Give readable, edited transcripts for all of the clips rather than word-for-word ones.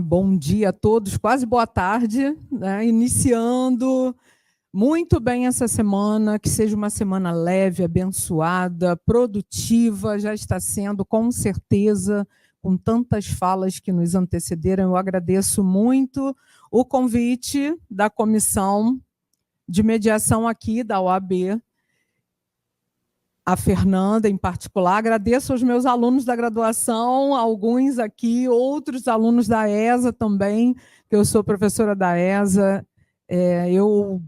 Bom dia a todos, quase boa tarde, né? Iniciando muito bem essa semana, que seja uma semana leve, abençoada, produtiva, já está sendo, com certeza, com tantas falas que nos antecederam. Eu agradeço muito o convite da comissão de mediação aqui da OAB, a Fernanda em particular. Agradeço aos meus alunos da graduação, alguns aqui, outros alunos da ESA também, que eu sou professora da ESA. Eu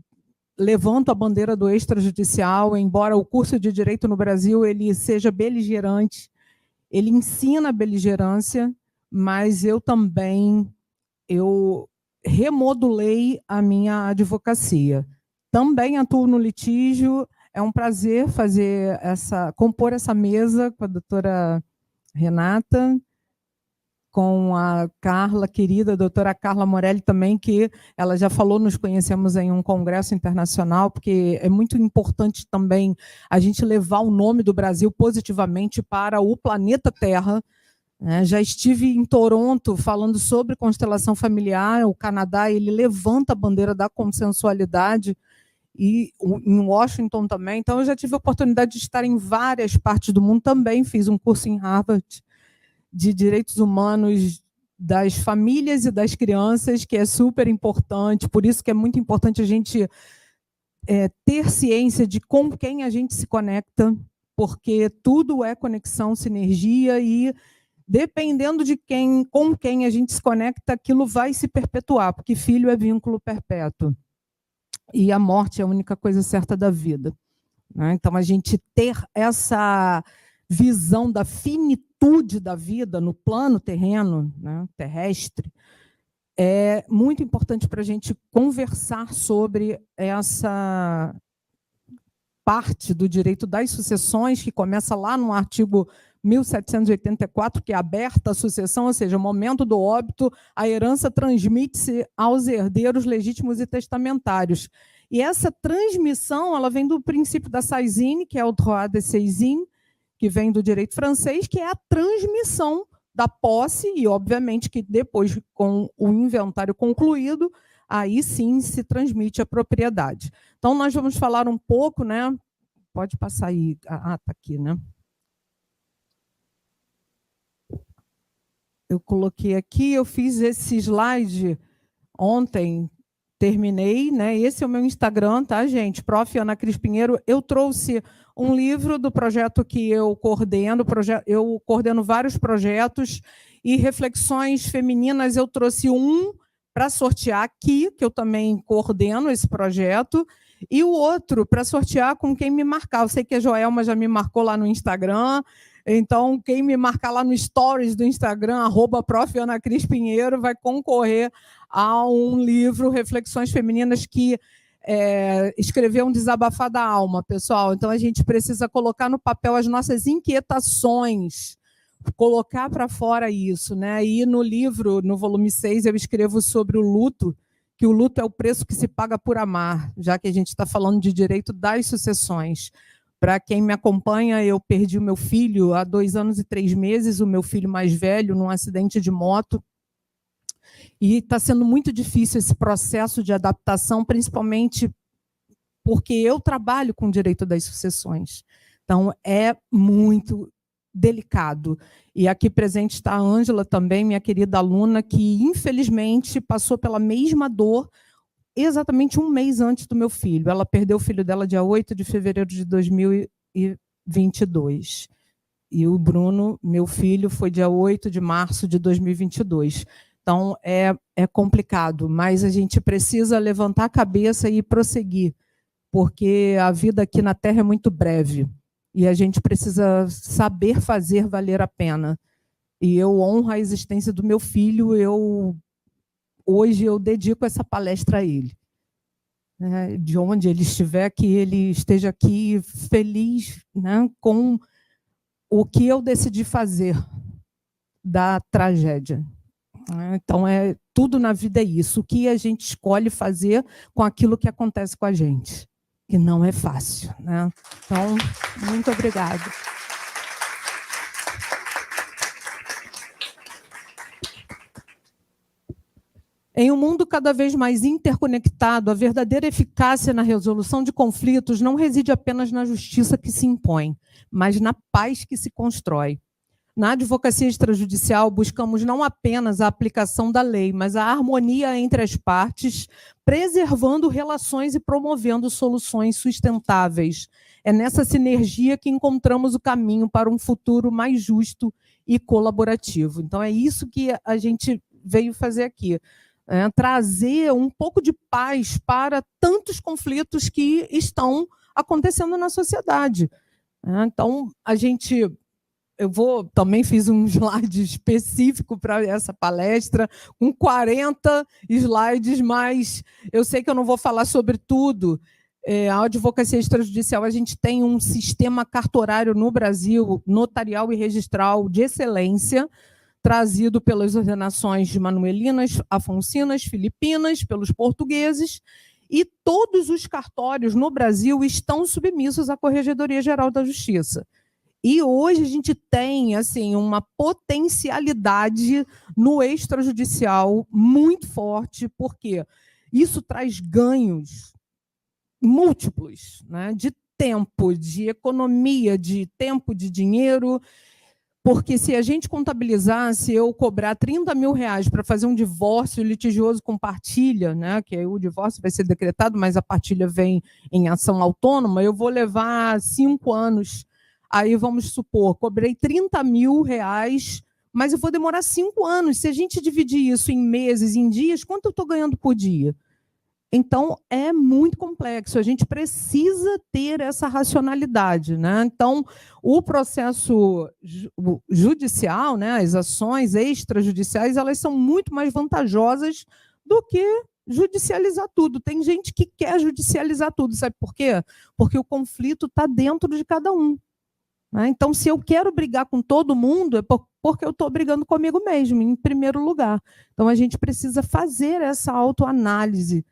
levanto a bandeira do extrajudicial, embora o curso de Direito no Brasil ele seja beligerante, ele ensina a beligerância, mas eu também remodulei a minha advocacia. Também atuo no litígio. É um prazer compor essa mesa com a doutora Renata, com a Carla, querida doutora Carla Morelli também, que ela já falou, nos conhecemos em um congresso internacional, porque é muito importante também a gente levar o nome do Brasil positivamente para o planeta Terra. Já estive em Toronto falando sobre constelação familiar. O Canadá ele levanta a bandeira da consensualidade, e em Washington também. Então, eu já tive a oportunidade de estar em várias partes do mundo. Também fiz um curso em Harvard de Direitos Humanos das Famílias e das Crianças, que é super importante. Por isso que é muito importante a gente ter ciência de com quem a gente se conecta, porque tudo é conexão, sinergia, e dependendo de com quem a gente se conecta, aquilo vai se perpetuar, porque filho é vínculo perpétuo. E a morte é a única coisa certa da vida, né? Então, a gente ter essa visão da finitude da vida no plano terreno, né, terrestre, é muito importante para a gente conversar sobre essa parte do direito das sucessões, que começa lá no artigo 1784, que é aberta a sucessão, ou seja, no momento do óbito, a herança transmite-se aos herdeiros legítimos e testamentários. E essa transmissão ela vem do princípio da saisine, que é o droit de saisine, que vem do direito francês, que é a transmissão da posse, e obviamente que depois, com o inventário concluído, aí sim se transmite a propriedade. Então, nós vamos falar um pouco, né? Pode passar aí. Está aqui, né? Eu coloquei aqui, eu fiz esse slide ontem, terminei, né? Esse é o meu Instagram, tá, gente? Prof. Ana Cris Pinheiro. Eu trouxe um livro do projeto que eu coordeno. Eu coordeno vários projetos e reflexões femininas. Eu trouxe um para sortear aqui, que eu também coordeno esse projeto, e o outro para sortear com quem me marcar. Eu sei que a Joelma já me marcou lá no Instagram. Então, quem me marcar lá no Stories do Instagram, @Prof. Ana Cris Pinheiro, vai concorrer a um livro, Reflexões Femininas, que escreveu um desabafar da alma, pessoal. Então, a gente precisa colocar no papel as nossas inquietações, colocar para fora isso, né? E no livro, no volume 6, eu escrevo sobre o luto, que o luto é o preço que se paga por amar, já que a gente está falando de direito das sucessões. Para quem me acompanha, eu perdi o meu filho há 2 anos e 3 meses, o meu filho mais velho, num acidente de moto. E está sendo muito difícil esse processo de adaptação, principalmente porque eu trabalho com o direito das sucessões. Então, é muito delicado. E aqui presente está a Ângela também, minha querida aluna, que infelizmente passou pela mesma dor exatamente 1 mês antes do meu filho. Ela perdeu o filho dela dia 8 de fevereiro de 2022. E o Bruno, meu filho, foi dia 8 de março de 2022. Então, é complicado, mas a gente precisa levantar a cabeça e prosseguir, porque a vida aqui na Terra é muito breve e a gente precisa saber fazer valer a pena. E eu honro a existência do meu filho, hoje eu dedico essa palestra a ele. De onde ele estiver, que ele esteja aqui feliz, né, com o que eu decidi fazer da tragédia. Então, tudo na vida é isso. O que a gente escolhe fazer com aquilo que acontece com a gente, que não é fácil, né? Então, muito obrigada. Em um mundo cada vez mais interconectado, a verdadeira eficácia na resolução de conflitos não reside apenas na justiça que se impõe, mas na paz que se constrói. Na advocacia extrajudicial, buscamos não apenas a aplicação da lei, mas a harmonia entre as partes, preservando relações e promovendo soluções sustentáveis. É nessa sinergia que encontramos o caminho para um futuro mais justo e colaborativo. Então, é isso que a gente veio fazer aqui. Trazer um pouco de paz para tantos conflitos que estão acontecendo na sociedade. Então, também fiz um slide específico para essa palestra, com 40 slides, mas eu sei que eu não vou falar sobre tudo. A advocacia extrajudicial, a gente tem um sistema cartorário no Brasil, notarial e registral de excelência, trazido pelas ordenações de manuelinas, afoncinas, filipinas, pelos portugueses, e todos os cartórios no Brasil estão submissos à Corregedoria Geral da Justiça. E hoje a gente tem assim, uma potencialidade no extrajudicial muito forte, porque isso traz ganhos múltiplos, né, de tempo, de economia, de tempo, de dinheiro. Porque se a gente contabilizar, se eu cobrar 30 mil reais para fazer um divórcio litigioso com partilha, né, que aí o divórcio vai ser decretado, mas a partilha vem em ação autônoma, eu vou levar 5 anos. Aí vamos supor, cobrei 30 mil reais, mas eu vou demorar 5 anos. Se a gente dividir isso em meses, em dias, quanto eu estou ganhando por dia? Então, é muito complexo, a gente precisa ter essa racionalidade, né? Então, o processo judicial, né, as ações extrajudiciais, elas são muito mais vantajosas do que judicializar tudo. Tem gente que quer judicializar tudo, sabe por quê? Porque o conflito está dentro de cada um. Né? Então, se eu quero brigar com todo mundo, é porque eu estou brigando comigo mesmo, em primeiro lugar. Então, a gente precisa fazer essa autoanálise,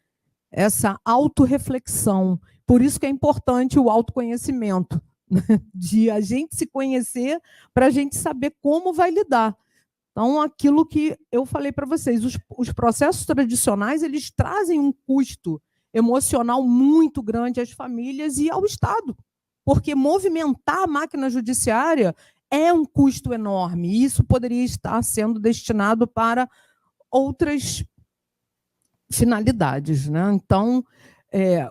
essa autorreflexão. Por isso que é importante o autoconhecimento, né? De a gente se conhecer para a gente saber como vai lidar. Então, aquilo que eu falei para vocês, os processos tradicionais, eles trazem um custo emocional muito grande às famílias e ao Estado, porque movimentar a máquina judiciária é um custo enorme, e isso poderia estar sendo destinado para outras finalidades, né? Então,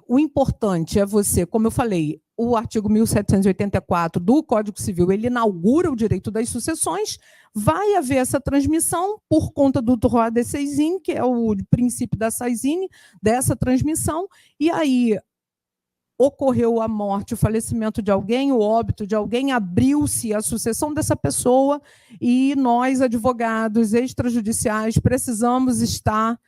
o importante é você, como eu falei, o artigo 1784 do Código Civil, ele inaugura o direito das sucessões, vai haver essa transmissão por conta do droit de seisin, que é o princípio da saisine, dessa transmissão, e aí ocorreu a morte, o falecimento de alguém, o óbito de alguém, abriu-se a sucessão dessa pessoa, e nós, advogados extrajudiciais, precisamos estar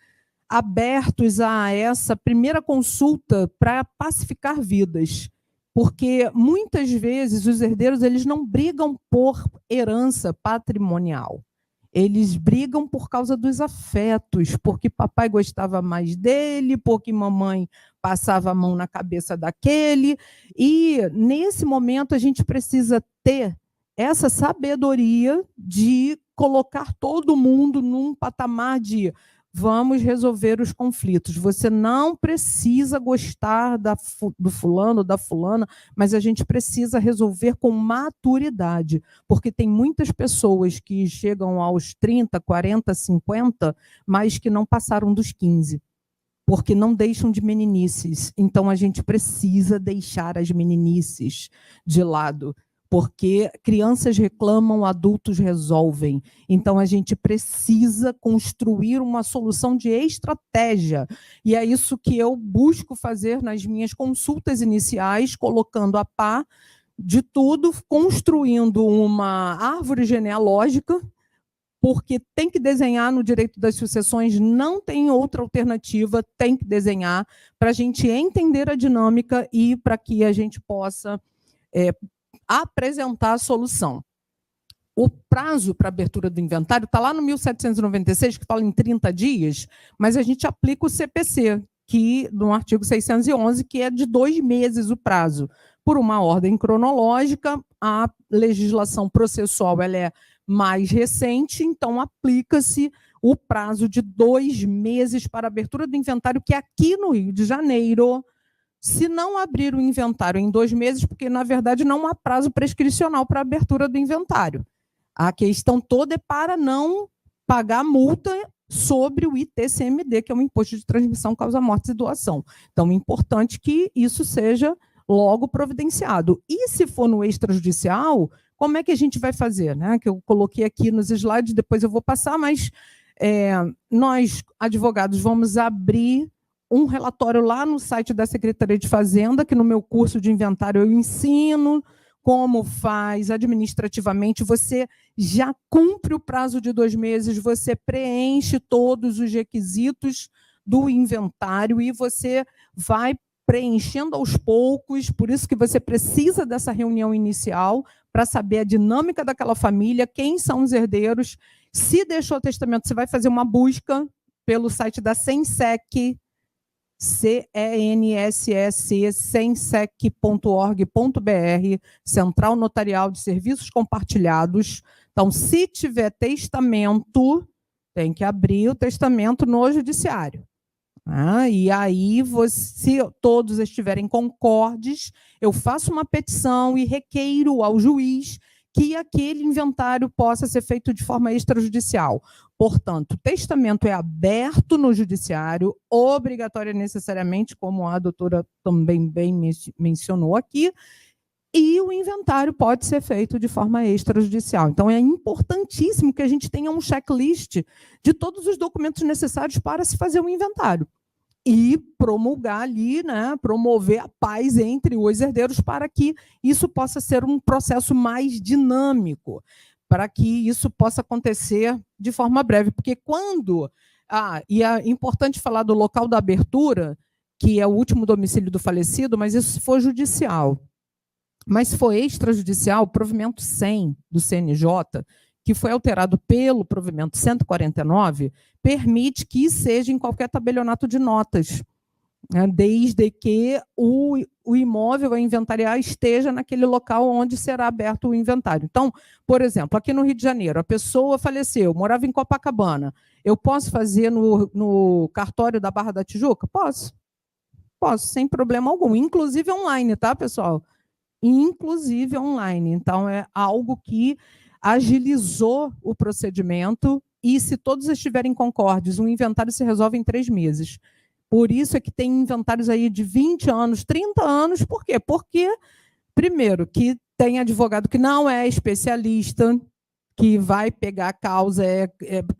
abertos a essa primeira consulta para pacificar vidas, porque muitas vezes os herdeiros eles não brigam por herança patrimonial, eles brigam por causa dos afetos, porque papai gostava mais dele, porque mamãe passava a mão na cabeça daquele, e nesse momento a gente precisa ter essa sabedoria de colocar todo mundo num patamar de vamos resolver os conflitos. Você não precisa gostar do fulano, da fulana, mas a gente precisa resolver com maturidade, porque tem muitas pessoas que chegam aos 30, 40, 50, mas que não passaram dos 15, porque não deixam de meninices. Então, a gente precisa deixar as meninices de lado, porque crianças reclamam, adultos resolvem. Então, a gente precisa construir uma solução de estratégia. E é isso que eu busco fazer nas minhas consultas iniciais, colocando a par de tudo, construindo uma árvore genealógica, porque tem que desenhar no direito das sucessões, não tem outra alternativa, tem que desenhar para a gente entender a dinâmica e para que a gente possa apresentar a solução. O prazo para abertura do inventário está lá no 1796, que fala em 30 dias, mas a gente aplica o CPC, que no artigo 611, que é de 2 meses o prazo. Por uma ordem cronológica, a legislação processual ela é mais recente, então aplica-se o prazo de 2 meses para abertura do inventário, que aqui no Rio de Janeiro, se não abrir o inventário em 2 meses, porque, na verdade, não há prazo prescricional para a abertura do inventário. A questão toda é para não pagar multa sobre o ITCMD, que é o Imposto de Transmissão, Causa Mortes e Doação. Então, é importante que isso seja logo providenciado. E se for no extrajudicial, como é que a gente vai fazer? Né? Que eu coloquei aqui nos slides, depois eu vou passar, mas nós, advogados, vamos abrir um relatório lá no site da Secretaria de Fazenda, que no meu curso de inventário eu ensino como faz administrativamente. Você já cumpre o prazo de 2 meses, você preenche todos os requisitos do inventário e você vai preenchendo aos poucos, por isso que você precisa dessa reunião inicial para saber a dinâmica daquela família, quem são os herdeiros. Se deixou testamento, você vai fazer uma busca pelo site da Censec, CENSS, censec.org.br, Central Notarial de Serviços Compartilhados. Então, se tiver testamento, tem que abrir o testamento no judiciário. E aí, se todos estiverem concordes, eu faço uma petição e requeiro ao juiz que aquele inventário possa ser feito de forma extrajudicial. Portanto, o testamento é aberto no judiciário, obrigatório necessariamente, como a doutora também bem mencionou aqui, e o inventário pode ser feito de forma extrajudicial. Então, é importantíssimo que a gente tenha um checklist de todos os documentos necessários para se fazer um inventário e promulgar ali, né, promover a paz entre os herdeiros para que isso possa ser um processo mais dinâmico, para que isso possa acontecer de forma breve. Porque quando... e é importante falar do local da abertura, que é o último domicílio do falecido, mas isso se for judicial. Mas se for extrajudicial, o provimento 100 do CNJ, que foi alterado pelo provimento 149, permite que seja em qualquer tabelionato de notas, né, desde que o imóvel a inventariar esteja naquele local onde será aberto o inventário. Então, por exemplo, aqui no Rio de Janeiro, a pessoa faleceu, morava em Copacabana. Eu posso fazer no cartório da Barra da Tijuca? Posso, sem problema algum, inclusive online, tá, pessoal? Inclusive online. Então, é algo que agilizou o procedimento e, se todos estiverem concordes, o inventário se resolve em 3 meses. Por isso é que tem inventários aí de 20 anos, 30 anos. Por quê? Porque, primeiro, que tem advogado que não é especialista, que vai pegar a causa,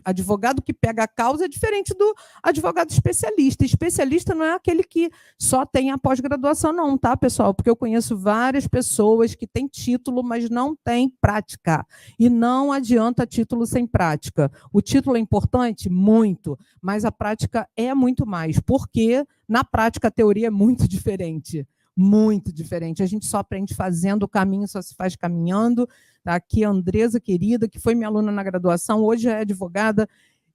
advogado que pega a causa é diferente do advogado especialista. Especialista não é aquele que só tem a pós-graduação, não, tá, pessoal? Porque eu conheço várias pessoas que têm título, mas não têm prática. E não adianta título sem prática. O título é importante? Muito, mas a prática é muito mais, porque na prática a teoria é muito diferente. Muito diferente. A gente só aprende fazendo, o caminho só se faz caminhando. Tá aqui a Andresa, querida, que foi minha aluna na graduação, hoje é advogada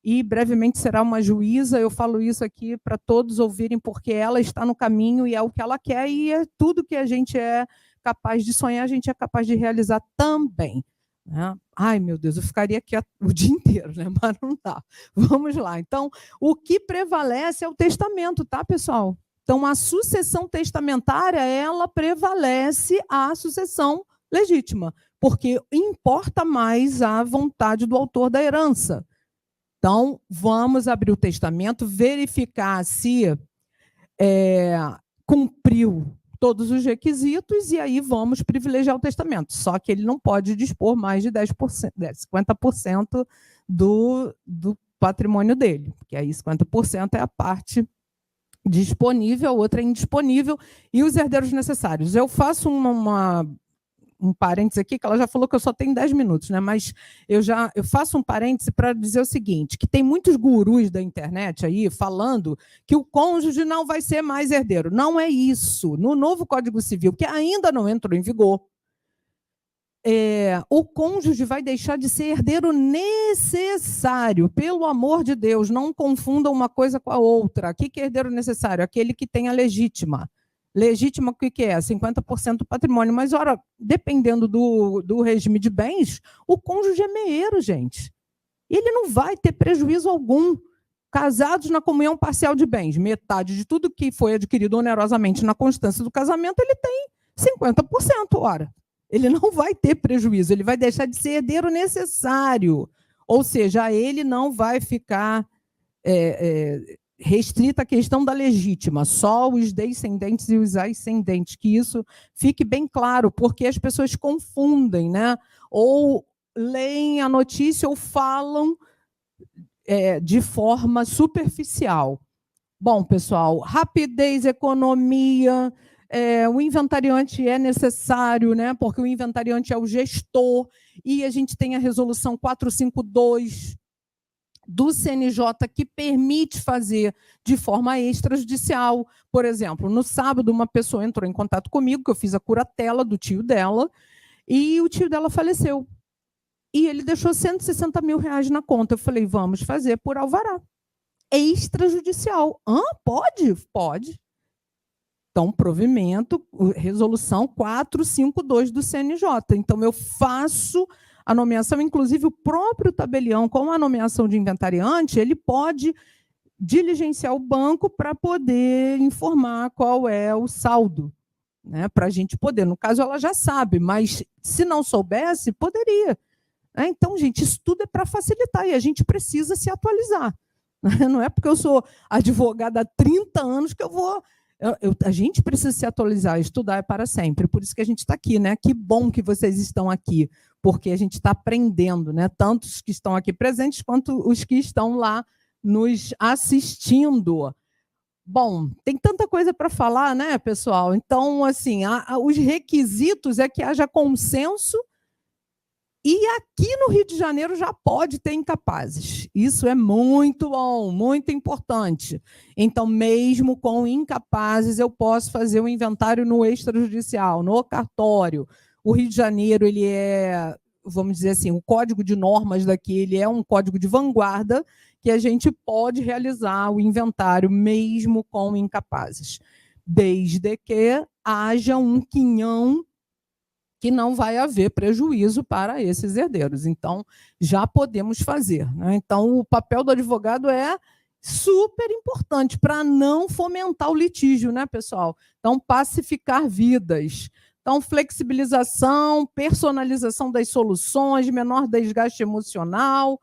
e brevemente será uma juíza. Eu falo isso aqui para todos ouvirem, porque ela está no caminho e é o que ela quer, e é tudo que a gente é capaz de sonhar, a gente é capaz de realizar também. Né? Ai, meu Deus, eu ficaria aqui o dia inteiro, né? Mas não dá. Vamos lá. Então, o que prevalece é o testamento, tá, pessoal? Então, a sucessão testamentária, ela prevalece à sucessão legítima, porque importa mais a vontade do autor da herança. Então, vamos abrir o testamento, verificar se cumpriu todos os requisitos e aí vamos privilegiar o testamento. Só que ele não pode dispor mais de 10%, 50% do patrimônio dele, porque aí 50% é a parte disponível, a outra é indisponível, e os herdeiros necessários. Eu faço um parênteses aqui, que ela já falou que eu só tenho 10 minutos, né? Mas eu faço um parêntese para dizer o seguinte, que tem muitos gurus da internet aí falando que o cônjuge não vai ser mais herdeiro. Não é isso. No novo Código Civil, que ainda não entrou em vigor, o cônjuge vai deixar de ser herdeiro necessário. Pelo amor de Deus, não confundam uma coisa com a outra. O que é herdeiro necessário? Aquele que tem a legítima. Legítima, o que é? 50% do patrimônio. Mas, ora, dependendo do regime de bens, o cônjuge é meieiro, gente. E ele não vai ter prejuízo algum. Casados na comunhão parcial de bens, metade de tudo que foi adquirido onerosamente na constância do casamento, ele tem 50%, ora. Ele não vai ter prejuízo, ele vai deixar de ser herdeiro necessário. Ou seja, ele não vai ficar restrita à questão da legítima, só os descendentes e os ascendentes, que isso fique bem claro, porque as pessoas confundem, né? Ou leem a notícia ou falam de forma superficial. Bom, pessoal, rapidez, economia, o inventariante é necessário, né? Porque o inventariante é o gestor, e a gente tem a resolução 452 do CNJ que permite fazer de forma extrajudicial. Por exemplo, no sábado, uma pessoa entrou em contato comigo, que eu fiz a curatela do tio dela, e o tio dela faleceu. E ele deixou 160 mil reais na conta. Eu falei, vamos fazer por alvará. Extrajudicial. Pode? Pode. Então, provimento, resolução 452 do CNJ. Então, eu faço a nomeação, inclusive o próprio tabelião, com a nomeação de inventariante, ele pode diligenciar o banco para poder informar qual é o saldo, né? Para a gente poder. No caso, ela já sabe, mas se não soubesse, poderia. Então, gente, isso tudo é para facilitar e a gente precisa se atualizar. Não é porque eu sou advogada há 30 anos que eu vou... a gente precisa se atualizar, estudar é para sempre. Por isso que a gente está aqui, né? Que bom que vocês estão aqui, porque a gente está aprendendo, né? Tanto os que estão aqui presentes quanto os que estão lá nos assistindo. Bom, tem tanta coisa para falar, né, pessoal? Então, assim, os requisitos é que haja consenso. E aqui no Rio de Janeiro já pode ter incapazes. Isso é muito bom, muito importante. Então, mesmo com incapazes, eu posso fazer o inventário no extrajudicial, no cartório. O Rio de Janeiro, ele é, vamos dizer assim, o código de normas daqui, ele é um código de vanguarda que a gente pode realizar o inventário mesmo com incapazes, desde que haja um quinhão que não vai haver prejuízo para esses herdeiros. Então, já podemos fazer, né? Então, o papel do advogado é super importante para não fomentar o litígio, né, pessoal? Então, pacificar vidas. Então, flexibilização, personalização das soluções, menor desgaste emocional.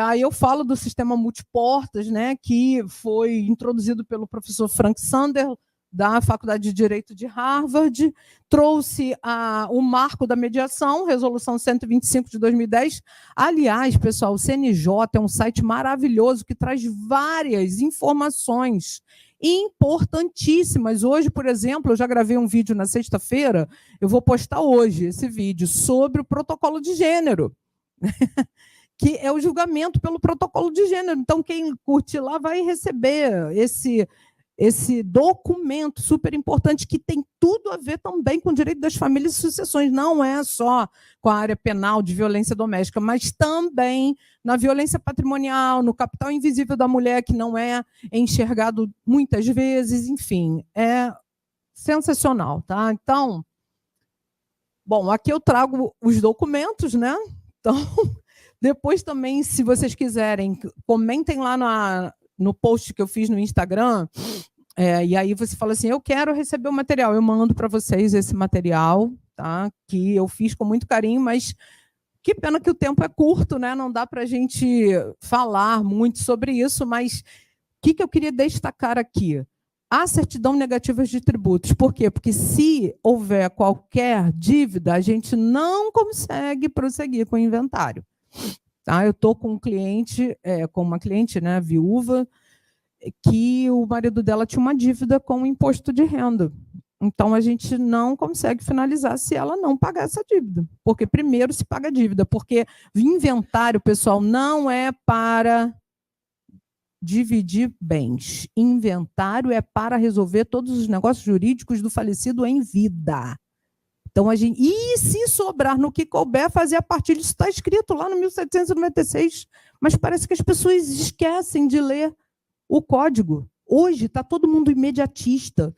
Aí eu falo do sistema multiportas, né, que foi introduzido pelo professor Frank Sander, da Faculdade de Direito de Harvard, trouxe o marco da mediação, resolução 125 de 2010. Aliás, pessoal, o CNJ é um site maravilhoso que traz várias informações importantíssimas. Hoje, por exemplo, eu já gravei um vídeo na sexta-feira, eu vou postar hoje esse vídeo sobre o protocolo de gênero, que é o julgamento pelo protocolo de gênero. Então, quem curtir lá vai receber esse documento super importante que tem tudo a ver também com o direito das famílias e sucessões. Não é só com a área penal de violência doméstica, mas também na violência patrimonial, no capital invisível da mulher, que não é enxergado muitas vezes. Enfim, é sensacional, tá? Então, bom, aqui eu trago os documentos, né? Então, depois também, se vocês quiserem, comentem lá no post que eu fiz no Instagram, e aí você fala assim, eu quero receber o material, eu mando para vocês esse material, tá? Que eu fiz com muito carinho, mas que pena que o tempo é curto, né? Não dá para a gente falar muito sobre isso, mas o que eu queria destacar aqui? A certidão negativa de tributos. Por quê? Porque se houver qualquer dívida, a gente não consegue prosseguir com o inventário. Tá? Eu estou com um cliente, com uma cliente, né, viúva, que o marido dela tinha uma dívida com o imposto de renda. Então, a gente não consegue finalizar se ela não pagar essa dívida. Porque primeiro se paga a dívida, porque o inventário, pessoal, não é para dividir bens. Inventário é para resolver todos os negócios jurídicos do falecido em vida. Então, e se sobrar no que couber, fazer a partilha, isso está escrito lá no 1796, mas parece que as pessoas esquecem de ler o código. Hoje está todo mundo imediatista,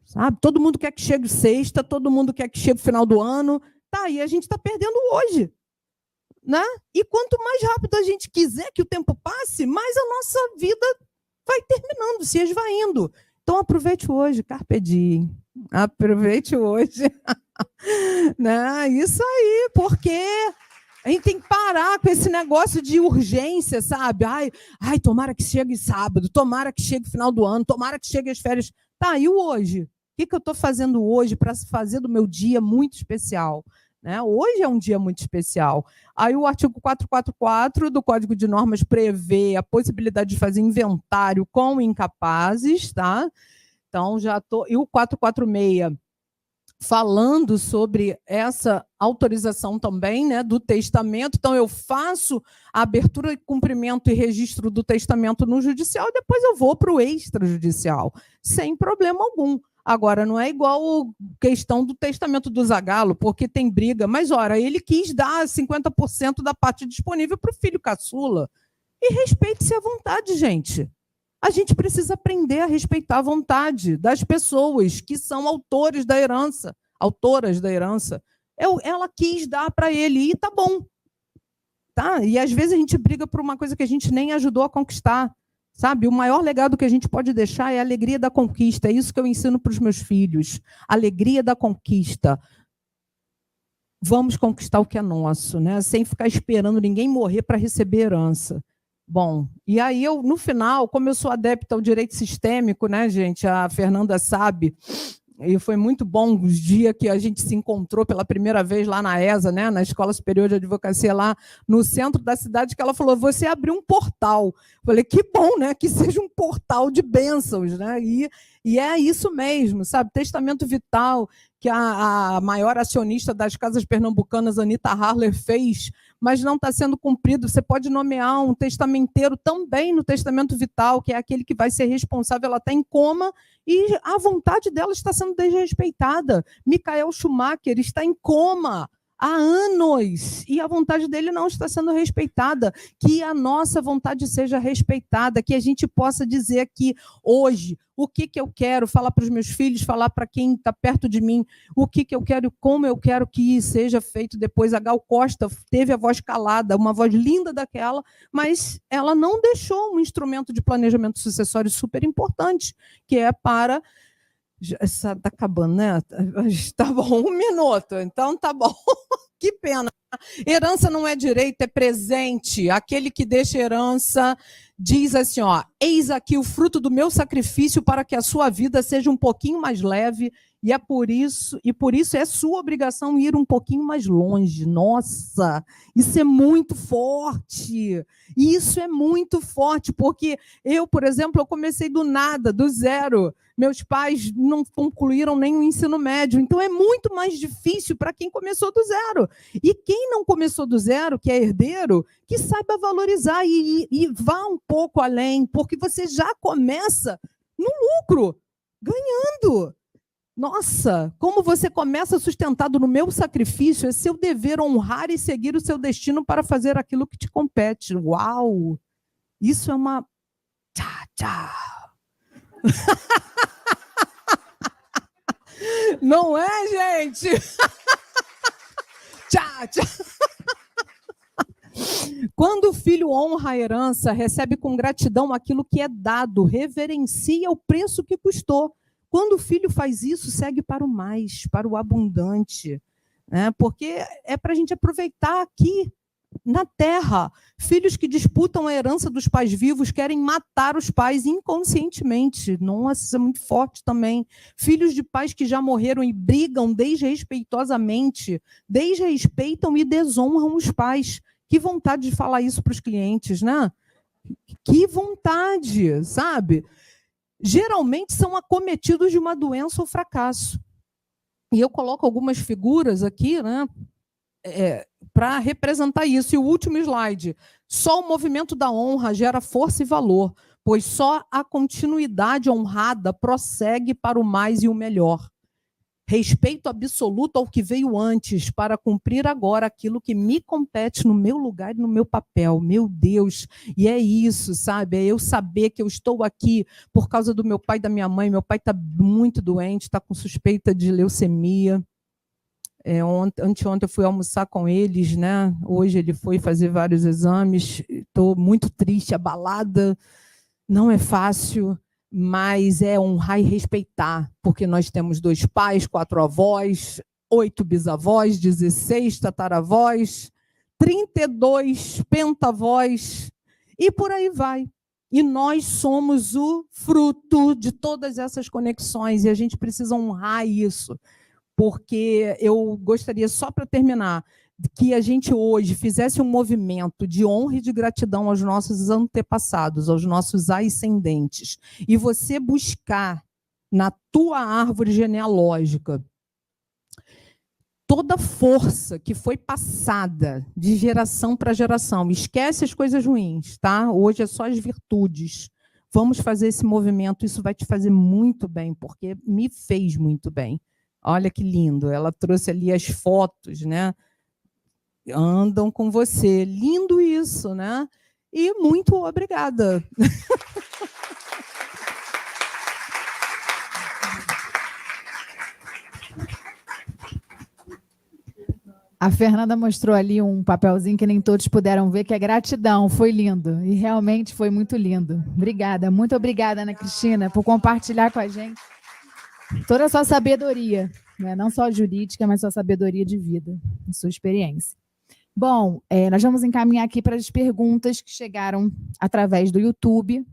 sabe? Todo mundo quer que chegue sexta, todo mundo quer que chegue o final do ano. Tá, e a gente está perdendo hoje. né? E quanto mais rápido a gente quiser que o tempo passe, mais a nossa vida vai terminando, se esvaindo. Então, aproveite hoje, carpe diem. Aproveite hoje. Né? Isso aí, porque a gente tem que parar com esse negócio de urgência, sabe? Ai, tomara que chegue sábado, tomara que chegue final do ano, tomara que chegue as férias. Tá, e o hoje? O que eu estou fazendo hoje para fazer do meu dia muito especial? Né? Hoje é um dia muito especial. Aí o artigo 444 do Código de Normas prevê a possibilidade de fazer inventário com incapazes, tá? Então, já estou... E o 446, falando sobre essa autorização também, né, do testamento. Então, eu faço a abertura, cumprimento e registro do testamento no judicial e depois eu vou para o extrajudicial, sem problema algum. Agora, não é igual a questão do testamento do Zagallo, porque tem briga, mas, ora, ele quis dar 50% da parte disponível para o filho caçula. E respeite-se à vontade, gente. A gente precisa aprender a respeitar a vontade das pessoas que são autores da herança, autoras da herança. Ela quis dar para ele e tá bom. Tá? E às vezes a gente briga por uma coisa que a gente nem ajudou a conquistar. Sabe? O maior legado que a gente pode deixar é a alegria da conquista. É isso que eu ensino para os meus filhos. Alegria da conquista. Vamos conquistar o que é nosso, né? Sem ficar esperando ninguém morrer para receber herança. Bom, e aí eu, no final, como eu sou adepta ao direito sistêmico, né, gente, a Fernanda sabe, e foi muito bom o dia que a gente se encontrou pela primeira vez lá na ESA, né, na Escola Superior de Advocacia, lá no centro da cidade, que ela falou, você abriu um portal. Eu falei, que bom, né, que seja um portal de bênçãos, né, e é isso mesmo, sabe, testamento vital, que a maior acionista das casas pernambucanas, Anita Harler, fez, mas não está sendo cumprido. Você pode nomear um testamenteiro também no testamento vital, que é aquele que vai ser responsável, ela está em coma e a vontade dela está sendo desrespeitada. Michael Schumacher está em coma há anos e a vontade dele não está sendo respeitada. Que a nossa vontade seja respeitada, que a gente possa dizer aqui hoje o que eu quero, falar para os meus filhos, falar para quem está perto de mim, o que eu quero, como eu quero que seja feito depois. A Gal Costa teve a voz calada, uma voz linda daquela, mas ela não deixou um instrumento de planejamento sucessório super importante, que é para... Está acabando, né? Tá bom, 1 minuto, então tá bom. Que pena. Herança não é direito, é presente. Aquele que deixa herança diz assim, ó, eis aqui o fruto do meu sacrifício para que a sua vida seja um pouquinho mais leve, e por isso é sua obrigação ir um pouquinho mais longe. Nossa, isso é muito forte. Isso é muito forte, porque eu, por exemplo, eu comecei do nada, do zero. Meus pais não concluíram nem o ensino médio, então é muito mais difícil para quem começou do zero. E quem não começou do zero, que é herdeiro, que saiba valorizar e vá um pouco além, porque você já começa no lucro, ganhando. Nossa, como você começa sustentado no meu sacrifício, é seu dever honrar e seguir o seu destino para fazer aquilo que te compete. Uau! Isso é uma... Tchá. Não é, gente? Tchá. Quando o filho honra a herança, recebe com gratidão aquilo que é dado, reverencia o preço que custou. Quando o filho faz isso, segue para o mais, para o abundante, né? Porque é para a gente aproveitar aqui, na terra. Filhos que disputam a herança dos pais vivos querem matar os pais inconscientemente. Nossa, isso é muito forte também. Filhos de pais que já morreram e brigam desrespeitosamente, desrespeitam e desonram os pais. Que vontade de falar isso para os clientes, né? Que vontade, sabe? Geralmente são acometidos de uma doença ou fracasso. E eu coloco algumas figuras aqui, né, para representar isso. E o último slide. Só o movimento da honra gera força e valor, pois só a continuidade honrada prossegue para o mais e o melhor. Respeito absoluto ao que veio antes, para cumprir agora aquilo que me compete no meu lugar e no meu papel. Meu Deus, e é isso, sabe? É eu saber que eu estou aqui por causa do meu pai e da minha mãe. Meu pai está muito doente, está com suspeita de leucemia. Anteontem eu fui almoçar com eles, né? Hoje ele foi fazer vários exames. Estou muito triste, abalada. Não é fácil, mas é honrar e respeitar, porque nós temos 2 pais, 4 avós, 8 bisavós, 16 tataravós, 32 pentavós, e por aí vai. E nós somos o fruto de todas essas conexões, e a gente precisa honrar isso. Porque eu gostaria, só para terminar, que a gente hoje fizesse um movimento de honra e de gratidão aos nossos antepassados, aos nossos ascendentes, e você buscar na tua árvore genealógica toda a força que foi passada de geração para geração. Esquece as coisas ruins, tá? Hoje é só as virtudes. Vamos fazer esse movimento, isso vai te fazer muito bem, porque me fez muito bem. Olha que lindo, ela trouxe ali as fotos, né? Andam com você. Lindo isso, né? E muito obrigada. A Fernanda mostrou ali um papelzinho que nem todos puderam ver, que é gratidão. Foi lindo. E realmente foi muito lindo. Obrigada. Muito obrigada, Ana Cristina, por compartilhar com a gente toda a sua sabedoria, né? Não só jurídica, mas sua sabedoria de vida, sua experiência. Bom, nós vamos encaminhar aqui para as perguntas que chegaram através do YouTube.